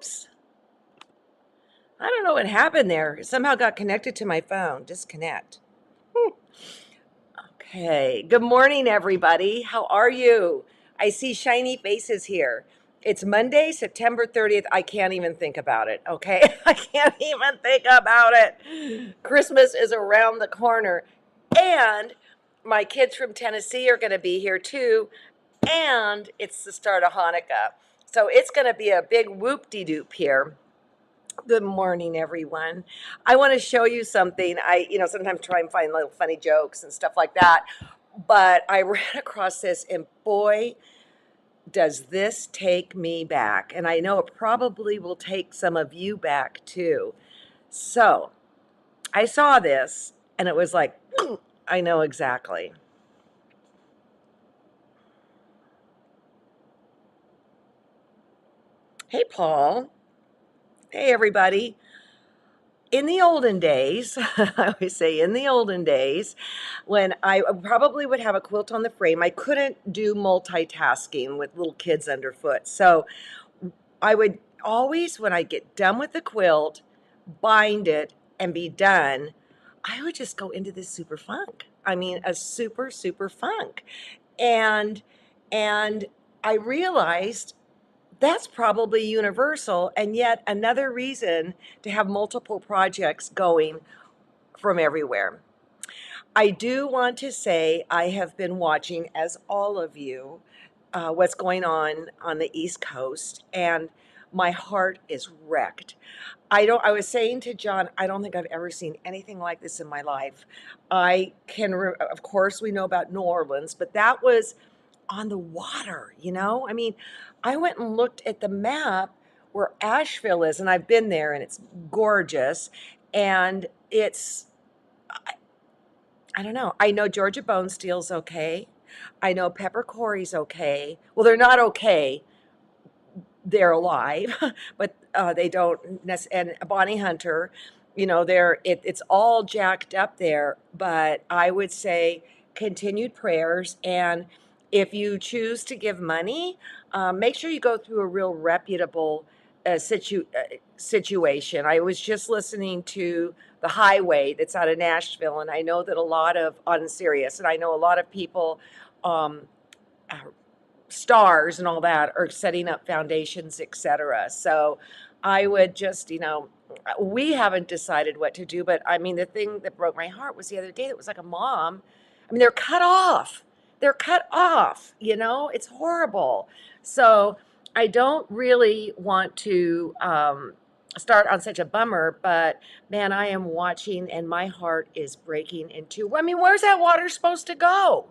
Oops. I don't know what happened there. It somehow got connected to my phone. Disconnect. Okay. Good morning, everybody. How are you? I see shiny faces here. It's Monday, September 30th. I can't even think about it, okay? I can't even think about it. Christmas is around the corner. And my kids from Tennessee are going to be here too. And it's the start of Hanukkah. So it's going to be a big whoop-de-doop here. Good morning, everyone. I want to show you something. Sometimes try and find little funny jokes and stuff like that. But I ran across this, and boy, does this take me back. And I know it probably will take some of you back too. So I saw this, and it was like, I know exactly. Hey, Paul. Hey, everybody. In the olden days, I always say in the olden days, when I probably would have a quilt on the frame, I couldn't do multitasking with little kids underfoot. So I would always, when I get done with the quilt, bind it and be done, I would just go into this super funk. I mean, a super, super funk. And and I realized that's probably universal, and yet another reason to have multiple projects going from everywhere. I do want to say I have been watching, as all of you, what's going on the East Coast, and my heart is wrecked. I was saying to John, I don't think I've ever seen anything like this in my life. Of course, we know about New Orleans, but that was on the water, you know? I mean, I went and looked at the map where Asheville is, and I've been there, and it's gorgeous. And I don't know. I know Georgia Bone Steel's okay. I know Pepper Corey's okay. Well, they're not okay. They're alive, but they don't. And Bonnie Hunter, it's all jacked up there. But I would say continued prayers, and if you choose to give money, make sure you go through a real reputable situation. I was just listening to the highway that's out of Nashville, and I know that on Sirius, and I know a lot of people, um, uh, stars and all that, are setting up foundations, etc. So I would just, we haven't decided what to do, but I mean, the thing that broke my heart was the other day, that was like a mom. I mean, they're cut off. They're cut off, it's horrible. So I don't really want to start on such a bummer, but man, I am watching and my heart is breaking in two. I mean, where's that water supposed to go?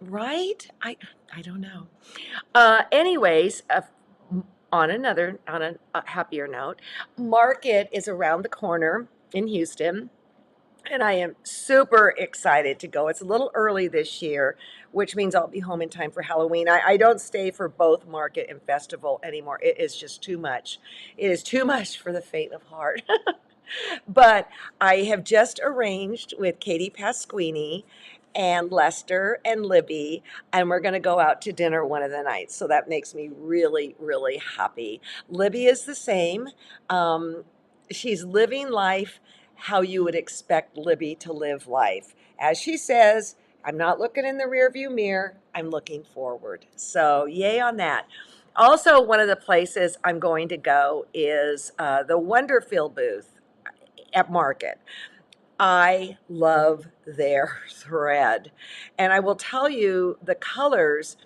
Right? I don't know. Anyways, on a happier note, Market is around the corner in Houston, and I am super excited to go. It's a little early this year, which means I'll be home in time for Halloween. I don't stay for both Market and Festival anymore. It is just too much. It is too much for the faint of heart. But I have just arranged with Katie Pasquini and Lester and Libby, and we're going to go out to dinner one of the nights. So that makes me really, really happy. Libby is the same. She's living life how you would expect Libby to live life. As she says, I'm not looking in the rearview mirror, I'm looking forward. So, yay on that. Also, one of the places I'm going to go is the Wonderfield booth at Market. I love their thread. And I will tell you, the colors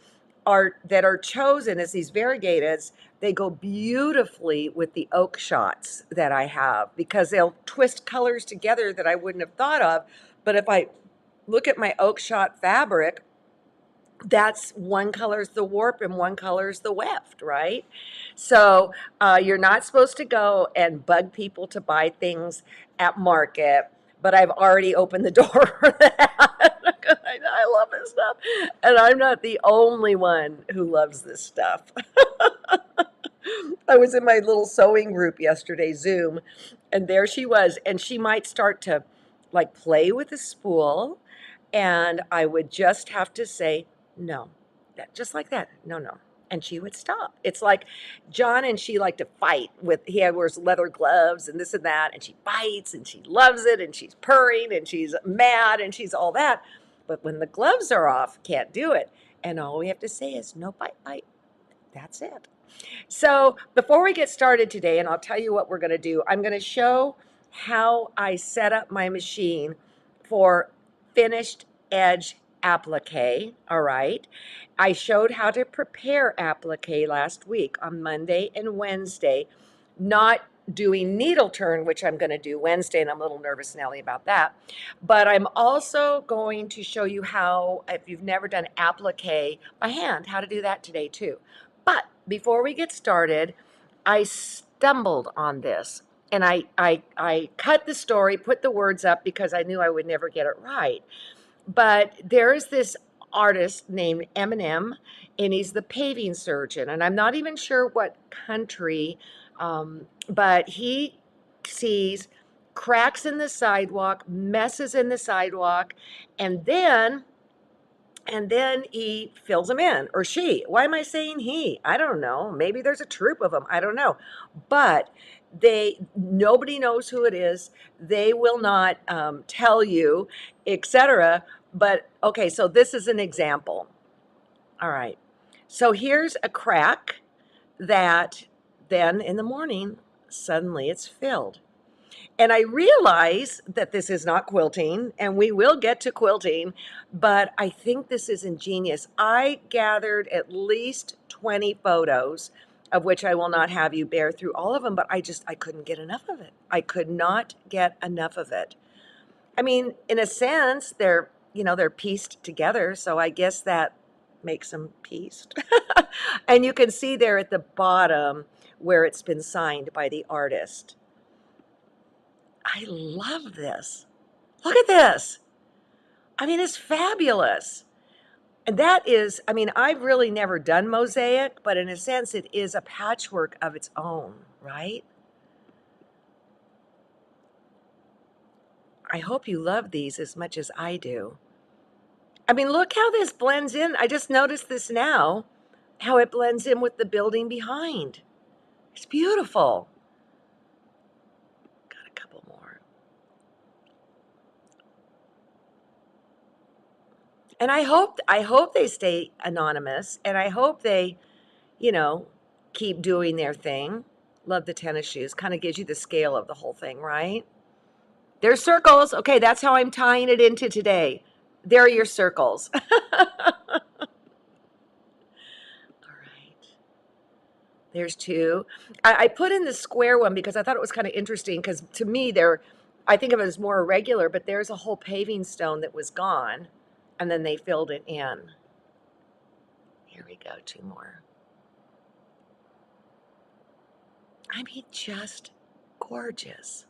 that are chosen as these variegateds, they go beautifully with the oak shots that I have, because they'll twist colors together that I wouldn't have thought of. But if I look at my oak shot fabric, that's one color's the warp and one color's the weft, right? So you're not supposed to go and bug people to buy things at Market, but I've already opened the door for that. I love this stuff, and I'm not the only one who loves this stuff. I was in my little sewing group yesterday, Zoom, and there she was, and she might start to like play with the spool, and I would just have to say, no, just like that. No, no. and she would stop. It's like John and she like to fight with, he wears leather gloves and this and that, and she fights and she loves it and she's purring and she's mad and she's all that. But when the gloves are off, can't do it. And all we have to say is no bite, bite. That's it. So before we get started today, and I'll tell you what we're going to do, I'm going to show how I set up my machine for finished edge applique. All right. I showed how to prepare applique last week on Monday and Wednesday, not doing needle turn, which I'm going to do Wednesday, and I'm a little nervous, Nellie, about that. But I'm also going to show you how, if you've never done applique by hand, how to do that today too. But before we get started, I stumbled on this, and I cut the story, put the words up because I knew I would never get it right. But there is this artist named Eminem, and he's the paving surgeon, and I'm not even sure what country, but he sees cracks in the sidewalk, messes in the sidewalk, and then he fills them in, or she. Why am I saying he? I don't know. Maybe there's a troop of them. I don't know. But nobody knows who it is. They will not tell you, etc. But okay, so this is an example. All right. So here's a crack that then in the morning, suddenly it's filled. And I realize that this is not quilting, and we will get to quilting, but I think this is ingenious. I gathered at least 20 photos, of which I will not have you bear through all of them, but I couldn't get enough of it. I could not get enough of it. I mean, in a sense, they're pieced together, so I guess that makes them pieced. And you can see there at the bottom where it's been signed by the artist. I love this. Look at this. I mean, it's fabulous. And that is, I mean, I've really never done mosaic, but in a sense, it is a patchwork of its own, right? I hope you love these as much as I do. I mean, look how this blends in. I just noticed this now, how it blends in with the building behind. It's beautiful. Got a couple more. And I hope they stay anonymous, and I hope they, keep doing their thing. Love the tennis shoes. Kind of gives you the scale of the whole thing, right? There's circles. Okay, that's how I'm tying it into today. There are your circles. All right. There's two. I put in the square one because I thought it was kind of interesting because to me, I think of it as more irregular, but there's a whole paving stone that was gone, and then they filled it in. Here we go, two more. I mean, just gorgeous.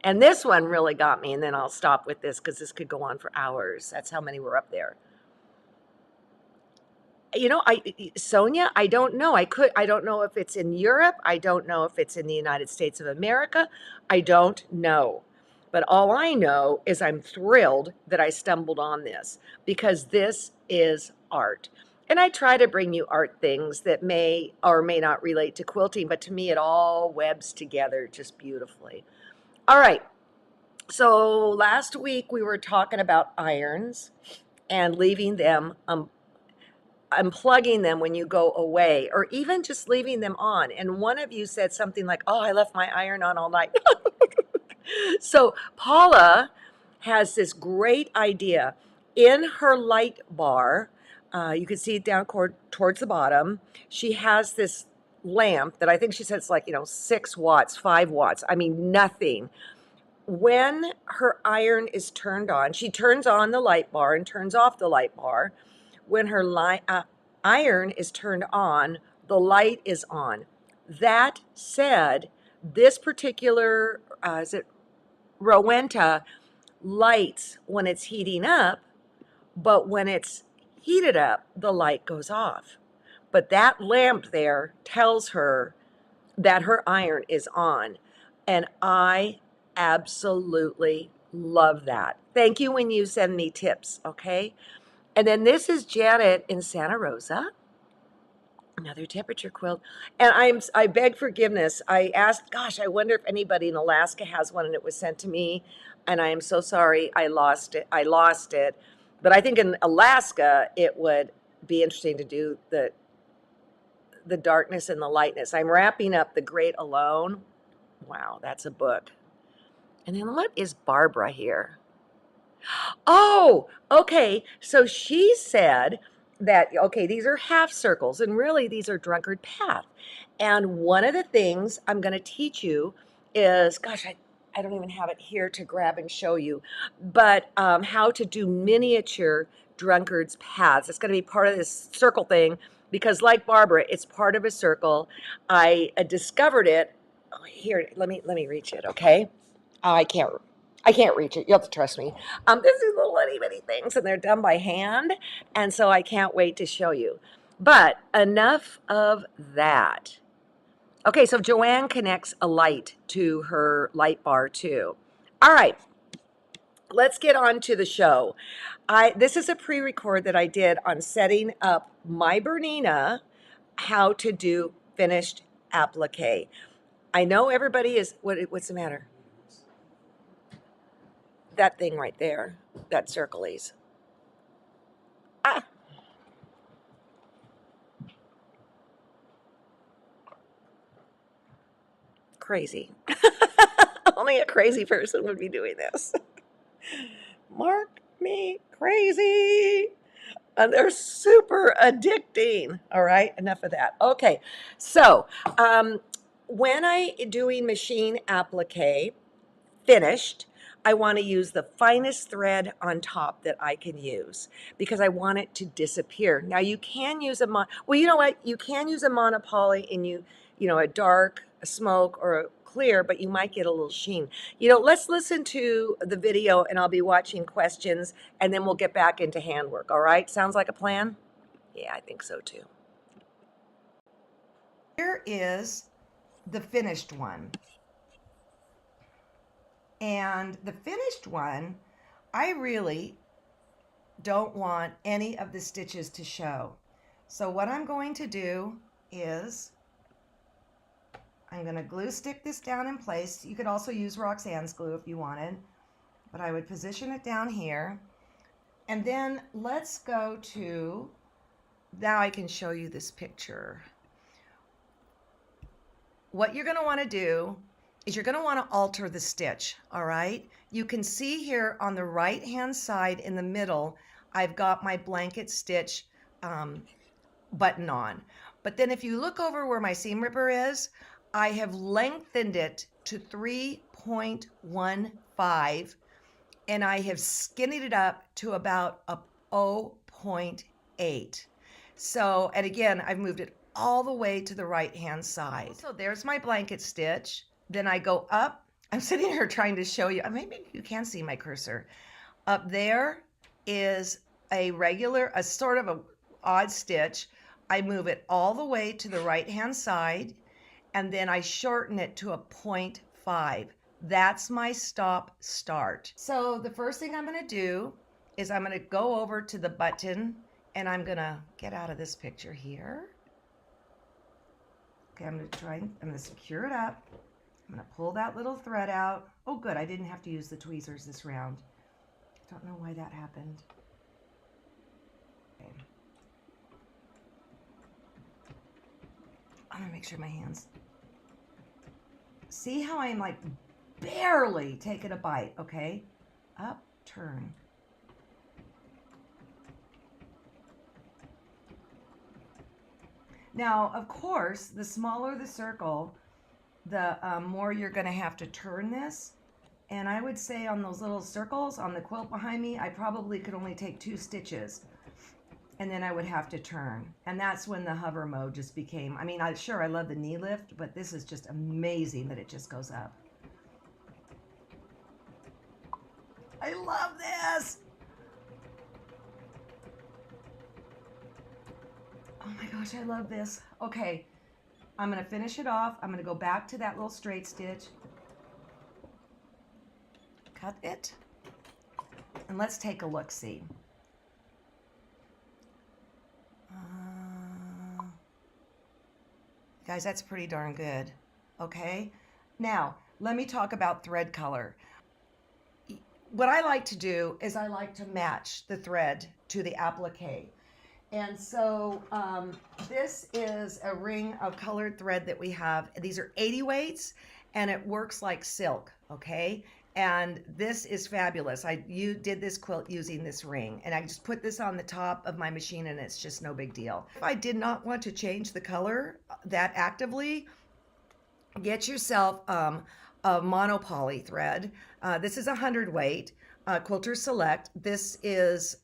And this one really got me, and then I'll stop with this because this could go on for hours. That's how many were up there. Sonia, I don't know. I don't know if it's in Europe. I don't know if it's in the United States of America. I don't know. But all I know is I'm thrilled that I stumbled on this because this is art. And I try to bring you art things that may or may not relate to quilting, but to me it all webs together just beautifully. All right. So last week we were talking about irons and leaving them, unplugging them when you go away, or even just leaving them on. And one of you said something like, "Oh, I left my iron on all night." So Paula has this great idea. In her light bar, you can see it down towards the bottom, she has this lamp that I think she said it's like, 6 watts, 5 watts. I mean, nothing. When her iron is turned on, she turns on the light bar and turns off the light bar. When her iron is turned on, the light is on. That said, this particular, is it Rowenta, lights when it's heating up, but when it's heated up, the light goes off. But that lamp there tells her that her iron is on. And I absolutely love that. Thank you when you send me tips, okay? And then this is Janet in Santa Rosa. Another temperature quilt. And I beg forgiveness. I asked, gosh, I wonder if anybody in Alaska has one, and it was sent to me. And I am so sorry I lost it. I lost it. But I think in Alaska it would be interesting to do the darkness and the lightness. I'm wrapping up The Great Alone. Wow, that's a book. And then what is Barbara here? Oh, okay. So she said that, okay, these are half circles, and really these are drunkard path. And one of the things I'm going to teach you is, gosh, I don't even have it here to grab and show you, but how to do miniature drunkard's paths. It's going to be part of this circle thing because, like Barbara, it's part of a circle. I discovered it. Oh, here, let me reach it, okay? Oh, I can't reach it. You'll have to trust me. This is little itty bitty things, and they're done by hand, and so I can't wait to show you. But enough of that. Okay, so Joanne connects a light to her light bar too. All right, let's get on to the show. This is a pre-record that I did on setting up my Bernina, how to do finished applique. I know everybody is, what's the matter? That thing right there, that circles. Ah, crazy. Only a crazy person would be doing this. Mark me crazy. And they're super addicting. All right, enough of that. Okay, so when I doing machine applique, finished, I want to use the finest thread on top that I can use because I want it to disappear. Now you can use well, you know what? You can use a monopoly and a dark, a smoke, or a clear, but you might get a little sheen. Let's listen to the video and I'll be watching questions and then we'll get back into handwork. All right? Sounds like a plan? Yeah, I think so too. Here is the finished one. And the finished one, I really don't want any of the stitches to show. So what I'm going to do is I'm going to glue stick this down in place. You could also use Roxanne's glue if you wanted, but I would position it down here. And then let's go to, now I can show you this picture. What you're going to want to do is you're going to want to alter the stitch, all right? You can see here on the right hand side in the middle, I've got my blanket stitch button on. But then if you look over where my seam ripper is, I have lengthened it to 3.15 and I have skinnied it up to about a 0.8. So, and again, I've moved it all the way to the right hand side. So there's my blanket stitch. Then I go up. I'm sitting here trying to show you. Maybe you can see my cursor. Up there is a sort of a odd stitch. I move it all the way to the right hand side and then I shorten it to a 0.5. That's my stop start. So the first thing I'm going to do is I'm going to go over to the button and I'm going to get out of this picture here. Okay, I'm going to secure it up. I'm going to pull that little thread out. Oh, good. I didn't have to use the tweezers this round. I don't know why that happened. Okay. I'm going to make sure my hands. See how I'm like barely taking a bite, okay? Up, turn. Now, of course, the smaller the circle, the more you're going to have to turn this. And I would say on those little circles on the quilt behind me, I probably could only take 2 stitches. And then I would have to turn. And that's when the hover mode just became, I mean, I love the knee lift, but this is just amazing that it just goes up. I love this. Oh my gosh, I love this. Okay, I'm going to finish it off. I'm going to go back to that little straight stitch. Cut it. And let's take a look-see. Guys, that's pretty darn good. Okay. Now, let me talk about thread color. What I like to do is I like to match the thread to the applique. And so this is a ring of colored thread that we have. These are 80 weights and it works like silk, okay? And this is fabulous. You did this quilt using this ring, and I just put this on the top of my machine and it's just no big deal. If I did not want to change the color that actively, get yourself a monopoly thread. This is 100 weight, Quilter Select. This is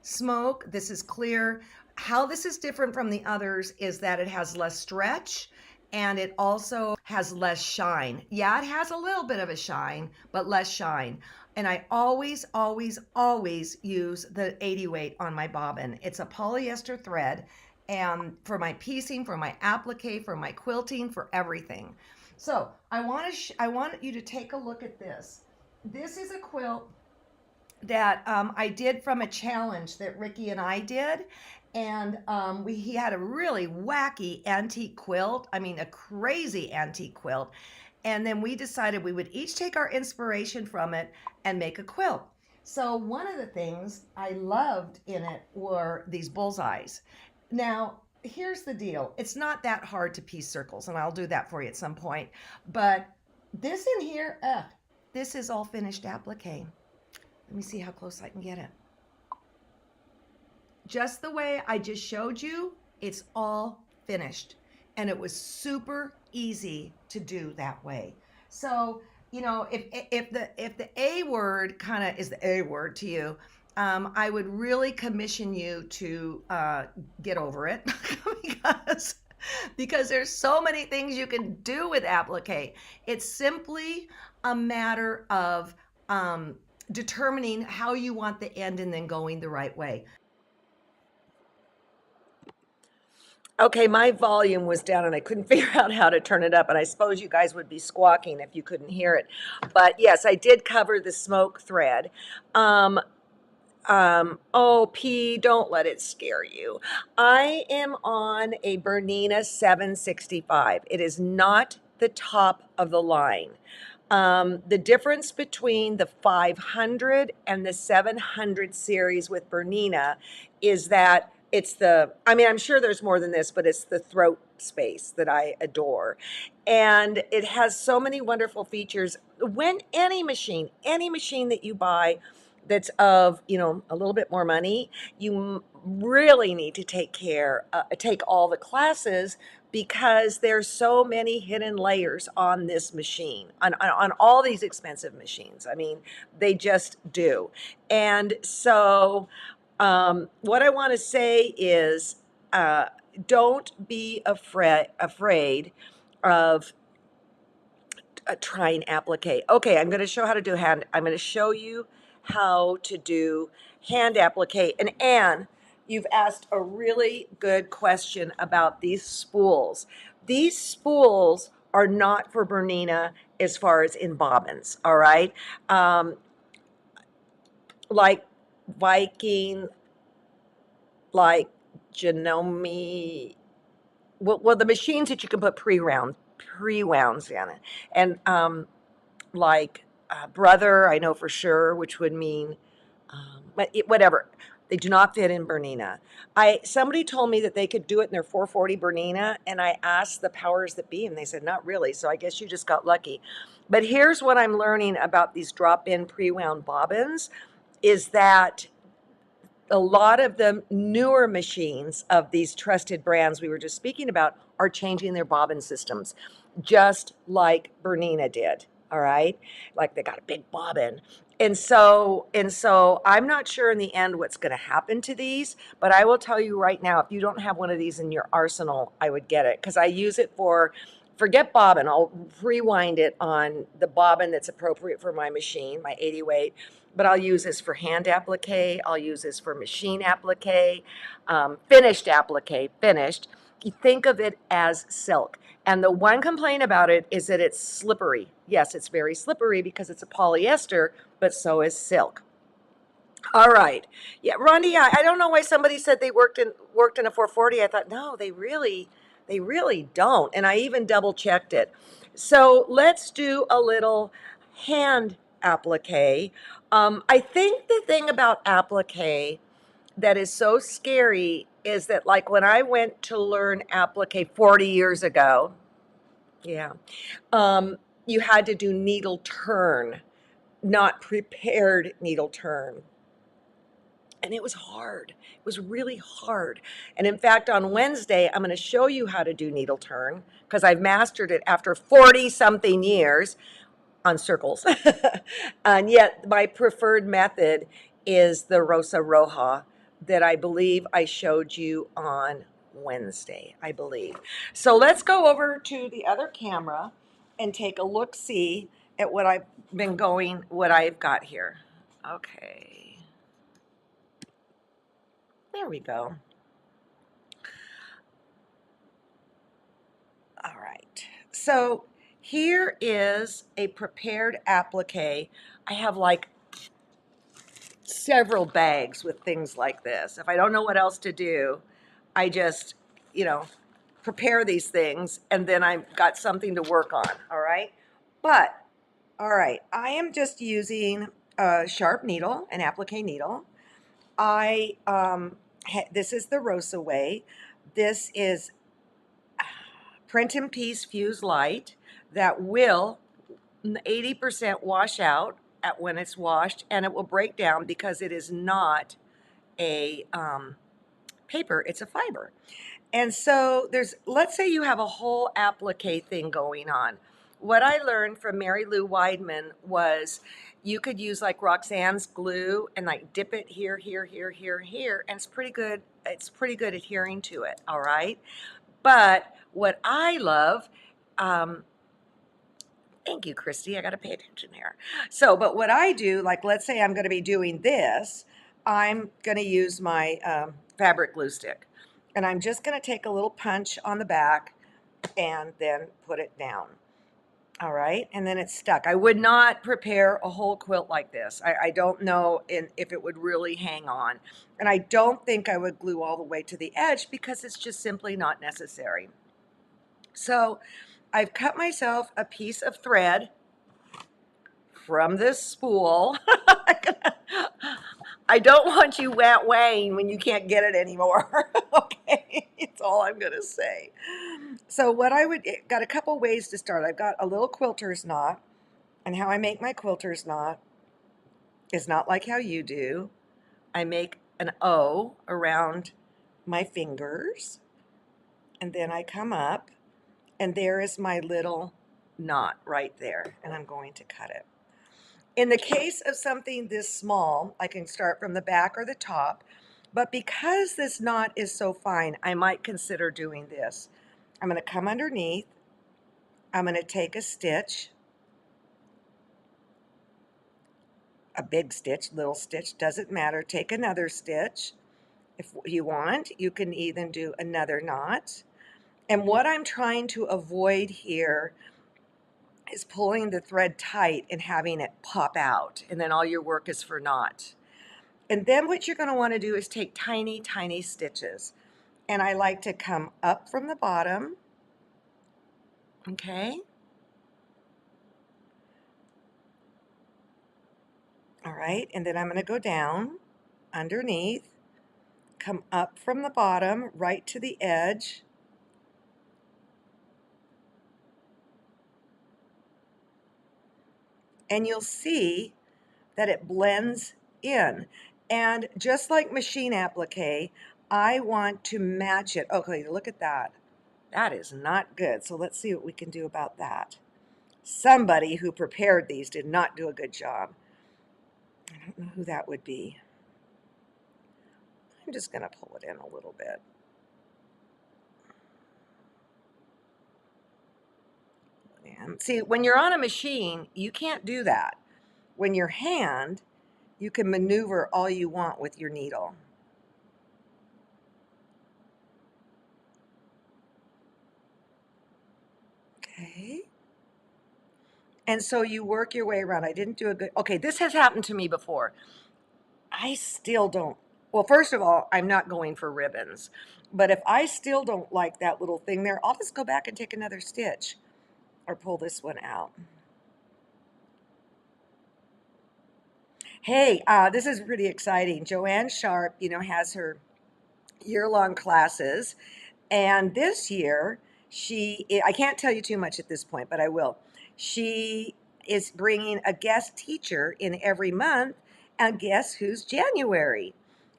smoke. This is clear. How this is different from the others is that it has less stretch and it also has less shine. Yeah, it has a little bit of a shine, but less shine. And I always, always, always use the 80 weight on my bobbin. It's a polyester thread, and for my piecing, for my applique, for my quilting, for everything. So I want you to take a look at this. This is a quilt that I did from a challenge that Ricky and I did. And he had a really wacky antique quilt. I mean, a crazy antique quilt. And then we decided we would each take our inspiration from it and make a quilt. So one of the things I loved in it were these bullseyes. Now, here's the deal. It's not that hard to piece circles, and I'll do that for you at some point. But this in here, this is all finished applique. Let me see how close I can get it. Just the way I just showed you, it's all finished. And it was super easy to do that way. So, you know, if the A word kind of is the A word to you, I would really commission you to get over it because there's so many things you can do with applique. It's simply a matter of determining how you want the end and then going the right way. Okay, my volume was down and I couldn't figure out how to turn it up, and I suppose you guys would be squawking if you couldn't hear it. But yes, I did cover the smoke thread. Oh, P, don't let it scare you. I am on a Bernina 765. It is not the top of the line. The difference between the 500 and the 700 series with Bernina is that I'm sure there's more than this, but it's the throat space that I adore. And it has so many wonderful features. When any machine that you buy that's of, a little bit more money, you really need to take all the classes, because there's so many hidden layers on this machine, on all these expensive machines. I mean, they just do. And so what I want to say is don't be afraid of trying applique. Okay, I'm going to show how to do hand. I'm going to show you how to do hand applique. And Anne, you've asked a really good question about these spools. These spools are not for Bernina as far as in bobbins, all right? Like Viking, like Janome, well, the machines that you can put pre-wounds in it. And like Brother, I know for sure, which would mean, whatever. They do not fit in Bernina. Somebody told me that they could do it in their 440 Bernina, and I asked the powers that be, and they said, not really, so I guess you just got lucky. But here's what I'm learning about these drop-in pre-wound bobbins, is that a lot of the newer machines of these trusted brands we were just speaking about are changing their bobbin systems, just like Bernina did, all right? Like they got a big bobbin. And so I'm not sure in the end what's going to happen to these, but I will tell you right now, if you don't have one of these in your arsenal, I would get it, because I use it forget bobbin. I'll rewind it on the bobbin that's appropriate for my machine, my 80 weight, but I'll use this for hand applique. I'll use this for machine applique, finished applique, finished. You think of it as silk. And the one complaint about it is that it's slippery. Yes, it's very slippery because it's a polyester, but so is silk. All right. Yeah, Rondi, I don't know why somebody said they worked in a 440. I thought, no, they They really don't. And I even double checked it. So let's do a little hand applique. I think the thing about applique that is so scary is that, like, when I went to learn applique 40 years ago, yeah, you had to do needle turn, not prepared needle turn. And it was hard. It was really hard. And in fact, on Wednesday, I'm going to show you how to do needle turn because I've mastered it after 40 something years on circles. And yet, my preferred method is the Rosa Roja that I believe I showed you on Wednesday, I believe. So let's go over to the other camera and take a look see at what I've got here. Okay. There we go. All right. So here is a prepared applique. I have like several bags with things like this. If I don't know what else to do, I just, you know, prepare these things and then I've got something to work on. All right. But, all right, I am just using a sharp needle, an applique needle. This is the Rosa way. This is print and piece fuse light that will 80% wash out at when it's washed, and it will break down because it is not a paper, it's a fiber. And so let's say you have a whole applique thing going on. What I learned from Mary Lou Weidman was you could use like Roxanne's glue and like dip it here, here, here, here, here, and it's pretty good. It's pretty good adhering to it. All right. But what I love, thank you, Christy. I got to pay attention here. So, but what I do, like, let's say I'm going to be doing this, I'm going to use my fabric glue stick. And I'm just going to take a little punch on the back and then put it down. All right. And then it's stuck. I would not prepare a whole quilt like this. I don't know if it would really hang on. And I don't think I would glue all the way to the edge because it's just simply not necessary. So I've cut myself a piece of thread from this spool. I don't want you weighing when you can't get it anymore. Okay, that's all I'm going to say. So got a couple ways to start. I've got a little quilter's knot, and how I make my quilter's knot is not like how you do. I make an O around my fingers, and then I come up, and there is my little knot right there, and I'm going to cut it. In the case of something this small, I can start from the back or the top, but because this knot is so fine, I might consider doing this. I'm going to come underneath, I'm going to take a stitch, a big stitch, little stitch, doesn't matter, take another stitch. If you want, you can even do another knot. And what I'm trying to avoid here is pulling the thread tight and having it pop out, and then all your work is for naught. And then what you're going to want to do is take tiny, tiny stitches. And I like to come up from the bottom, okay? All right, and then I'm going to go down underneath, come up from the bottom right to the edge, and you'll see that it blends in. And just like machine applique, I want to match it. Okay, look at that. That is not good. So let's see what we can do about that. Somebody who prepared these did not do a good job. I don't know who that would be. I'm just going to pull it in a little bit. And see, when you're on a machine, you can't do that. When you're hand, you can maneuver all you want with your needle. Okay. And so you work your way around. I didn't do a good, okay, this has happened to me before. I still don't Well, first of all, I'm not going for ribbons. But if I still don't like that little thing there, I'll just go back and take another stitch or pull this one out. Hey, this is pretty exciting. Joanne Sharp, has her year-long classes. And this year, I can't tell you too much at this point, but I will. She is bringing a guest teacher in every month, and guess who's January?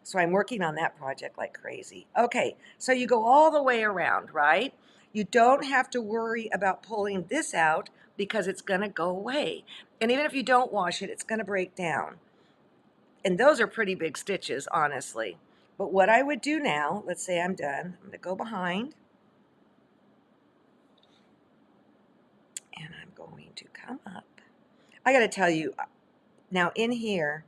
So I'm working on that project like crazy. Okay, so you go all the way around, right? You don't have to worry about pulling this out because it's going to go away. And even if you don't wash it, it's going to break down. And those are pretty big stitches, honestly. But what I would do now, let's say I'm done, I'm going to go behind. And I'm going to come up. I got to tell you, now in here,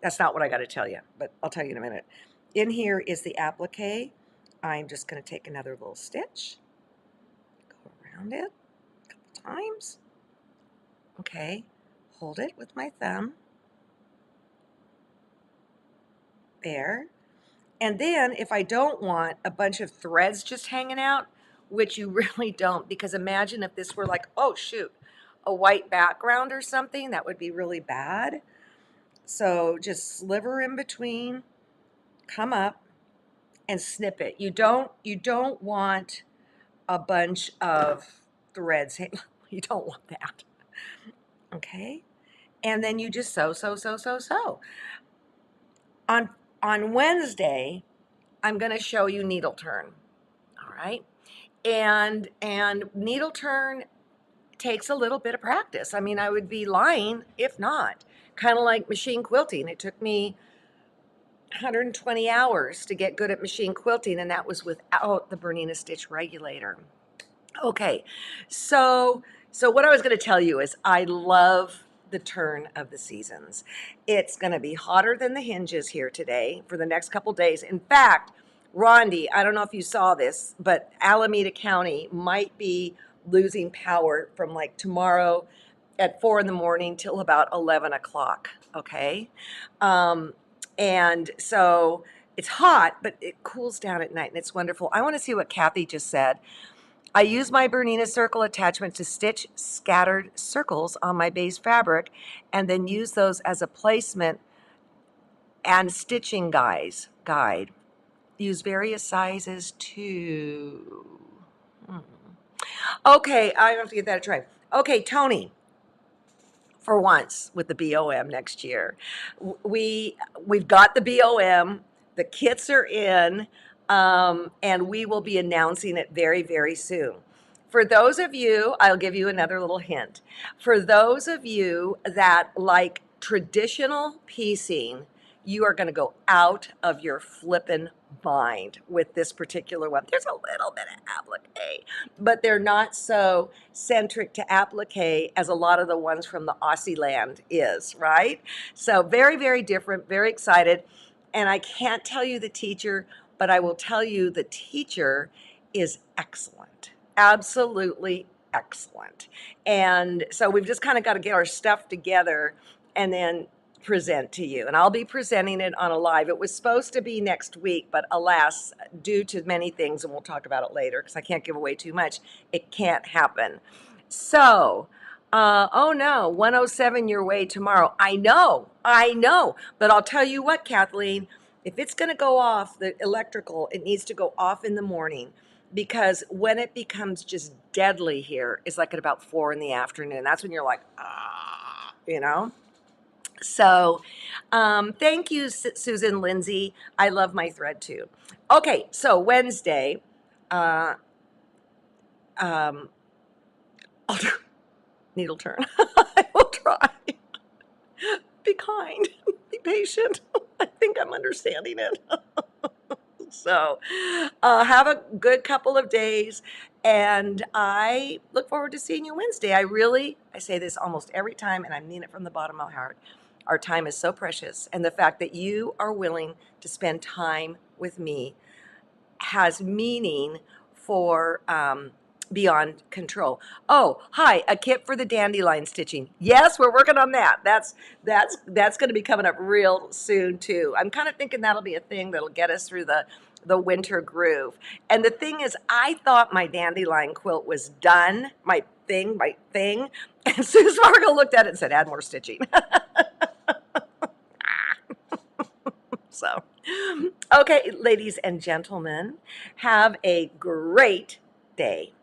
that's not what I got to tell you, but I'll tell you in a minute. In here is the applique. I'm just going to take another little stitch, go around it a couple times. Okay, hold it with my thumb. There. And then if I don't want a bunch of threads just hanging out, which you really don't, because imagine if this were like, oh shoot, a white background or something, that would be really bad. So just sliver in between, come up and snip it. You don't want a bunch of threads. You don't want that. Okay? And then you just sew, sew, sew, sew, sew. On Wednesday, I'm going to show you needle turn. All right? And needle turn takes a little bit of practice. I mean, I would be lying if not. Kind of like machine quilting. It took me 120 hours to get good at machine quilting, and that was without the Bernina stitch regulator. Okay, so what I was going to tell you is I love the turn of the seasons. It's going to be hotter than the hinges here today for the next couple days. In fact, Rondi, I don't know if you saw this, but Alameda County might be losing power from like tomorrow at 4 in the morning till about 11 o'clock. Okay. And so it's hot, but it cools down at night and it's wonderful. I want to see what Kathy just said. I use my Bernina circle attachment to stitch scattered circles on my base fabric and then use those as a placement and stitching guide. Use various sizes too. Okay, I have to get that a try. Okay, Tony, for once with the BOM next year. We've got the BOM, the kits are in, and we will be announcing it very, very soon. For those of you, I'll give you another little hint. For those of you that like traditional piecing, you are going to go out of your flippin' mind with this particular one. There's a little bit of applique, but they're not so centric to applique as a lot of the ones from the Aussie land is, right? So very, very different, very excited. And I can't tell you the teacher, but I will tell you the teacher is excellent, absolutely excellent. And so we've just kind of got to get our stuff together and then present to you. And I'll be presenting it on a live. It was supposed to be next week, but alas, due to many things, and we'll talk about it later because I can't give away too much, it can't happen. So, oh no, 107 your way tomorrow. I know, but I'll tell you what, Kathleen, if it's going to go off, the electrical, it needs to go off in the morning because when it becomes just deadly here is like at about 4 in the afternoon. That's when you're like, ah, you know? So thank you, Susan Lindsay. I love my thread too. Okay, so Wednesday, I'll do needle turn. I will try. Be kind. Be patient. I think I'm understanding it. So have a good couple of days. And I look forward to seeing you Wednesday. I say this almost every time, and I mean it from the bottom of my heart. Our time is so precious. And the fact that you are willing to spend time with me has meaning for beyond control. Oh, hi, a kit for the dandelion stitching. Yes, we're working on that. That's going to be coming up real soon too. I'm kind of thinking that'll be a thing that'll get us through the winter groove. And the thing is, I thought my dandelion quilt was done, my thing. And Sue Sparkle looked at it and said, add more stitching. So, okay, ladies and gentlemen, have a great day.